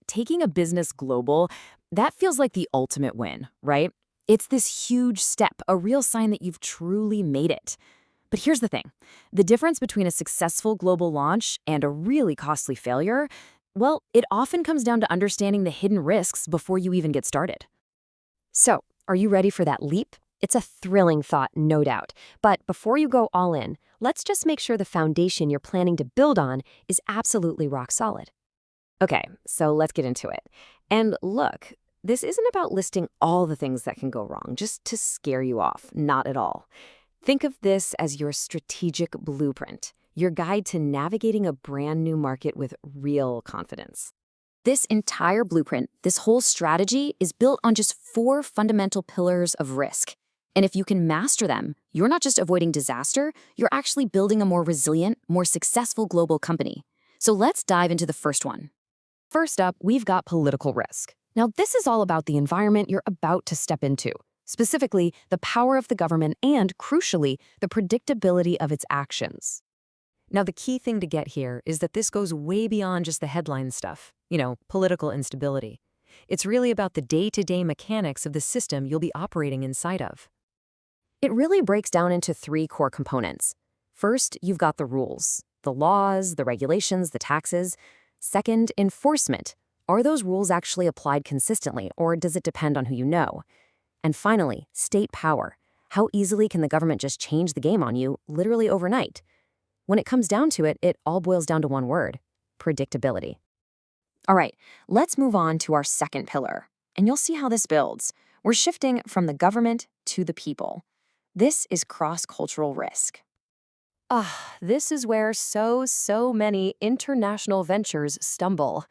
Taking a business global, that feels like the ultimate win, right? It's this huge step, a real sign that you've truly made it. But here's the thing. The difference between a successful global launch and a really costly failure, well, it often comes down to understanding the hidden risks before you even get started. So, are you ready for that leap? It's a thrilling thought, no doubt. But before you go all in, let's just make sure the foundation you're planning to build on is absolutely rock solid. Okay, so let's get into it. And look, this isn't about listing all the things that can go wrong, just to scare you off, not at all. Think of this as your strategic blueprint, your guide to navigating a brand new market with real confidence. This entire blueprint, this whole strategy, is built on just 4 fundamental pillars of risk. And if you can master them, you're not just avoiding disaster, you're actually building a more resilient, more successful global company. So let's dive into the first one. First up, we've got political risk. Now, this is all about the environment you're about to step into, specifically the power of the government and, crucially, the predictability of its actions. Now, the key thing to get here is that this goes way beyond just the headline stuff, political instability. It's really about the day-to-day mechanics of the system you'll be operating inside of. It really breaks down into 3 core components. First, you've got the rules, the laws, the regulations, the taxes. Second, enforcement. Are those rules actually applied consistently, or does it depend on who you know? And finally, state power. How easily can the government just change the game on you, literally overnight? When it comes down to it, it all boils down to one word: predictability. All right, let's move on to our second pillar, and you'll see how this builds. We're shifting from the government to the people. This is cross-cultural risk. This is where so many international ventures stumble.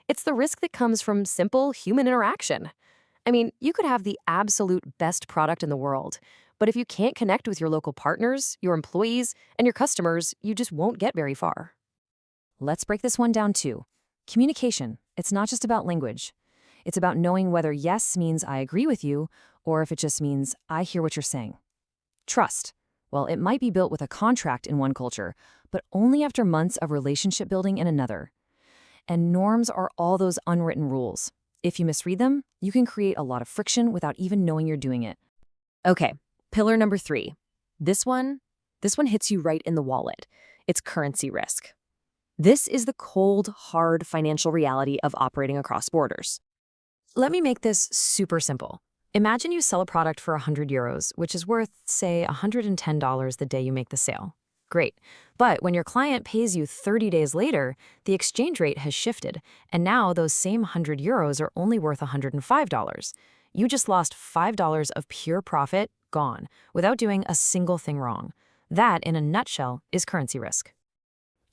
It's the risk that comes from simple human interaction. I mean, you could have the absolute best product in the world, but if you can't connect with your local partners, your employees, and your customers, you just won't get very far. Let's break this one down too. Communication. It's not just about language. It's about knowing whether yes means I agree with you, or if it just means I hear what you're saying. Trust. Well, it might be built with a contract in one culture, but only after months of relationship building in another. And norms are all those unwritten rules. If you misread them, you can create a lot of friction without even knowing you're doing it. Okay, pillar number 3. This one hits you right in the wallet. It's currency risk. This is the cold, hard financial reality of operating across borders. Let me make this super simple. Imagine you sell a product for €100, which is worth, say, $110 the day you make the sale. Great. But when your client pays you 30 days later, the exchange rate has shifted, and now those same €100 are only worth $105. You just lost $5 of pure profit, gone, without doing a single thing wrong. That, in a nutshell, is currency risk.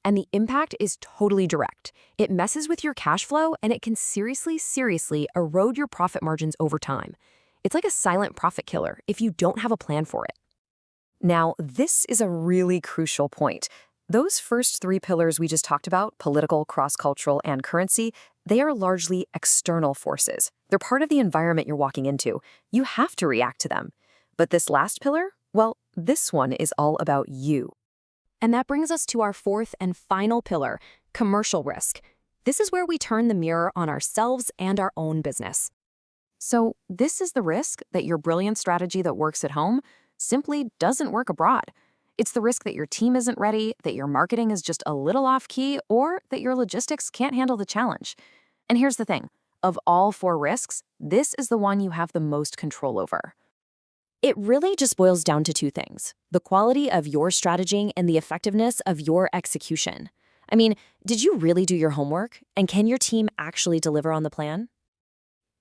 And the impact is totally direct. It messes with your cash flow, and it can seriously erode your profit margins over time. It's like a silent profit killer if you don't have a plan for it. Now, this is a really crucial point. Those first 3 pillars we just talked about, political, cross-cultural, and currency, they are largely external forces. They're part of the environment you're walking into. You have to react to them. But this last pillar, well, this one is all about you. And that brings us to our 4th and final pillar, commercial risk. This is where we turn the mirror on ourselves and our own business. So this is the risk that your brilliant strategy that works at home simply doesn't work abroad. It's the risk that your team isn't ready, that your marketing is just a little off-key, or that your logistics can't handle the challenge. And here's the thing. Of all 4 risks, this is the one you have the most control over. It really just boils down to 2 things: the quality of your strategy and the effectiveness of your execution. I mean, did you really do your homework? And can your team actually deliver on the plan?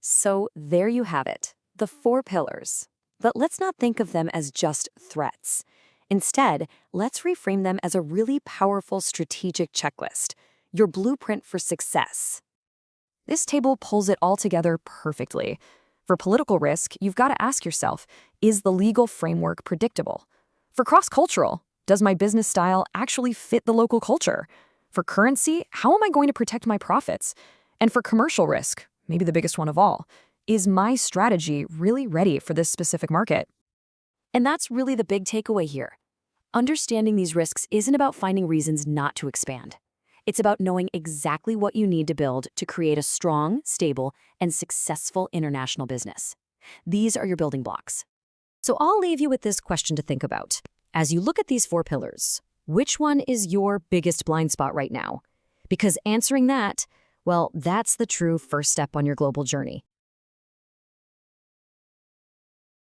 So there you have it, the 4 pillars. But let's not think of them as just threats. Instead, let's reframe them as a really powerful strategic checklist, your blueprint for success. This table pulls it all together perfectly. For political risk, you've got to ask yourself, is the legal framework predictable? For cross-cultural, does my business style actually fit the local culture? For currency, how am I going to protect my profits? And for commercial risk, maybe the biggest one of all, is my strategy really ready for this specific market? And that's really the big takeaway here. Understanding these risks isn't about finding reasons not to expand. It's about knowing exactly what you need to build to create a strong, stable, and successful international business. These are your building blocks. So I'll leave you with this question to think about. As you look at these 4 pillars, which one is your biggest blind spot right now? Because answering that, well, that's the true first step on your global journey.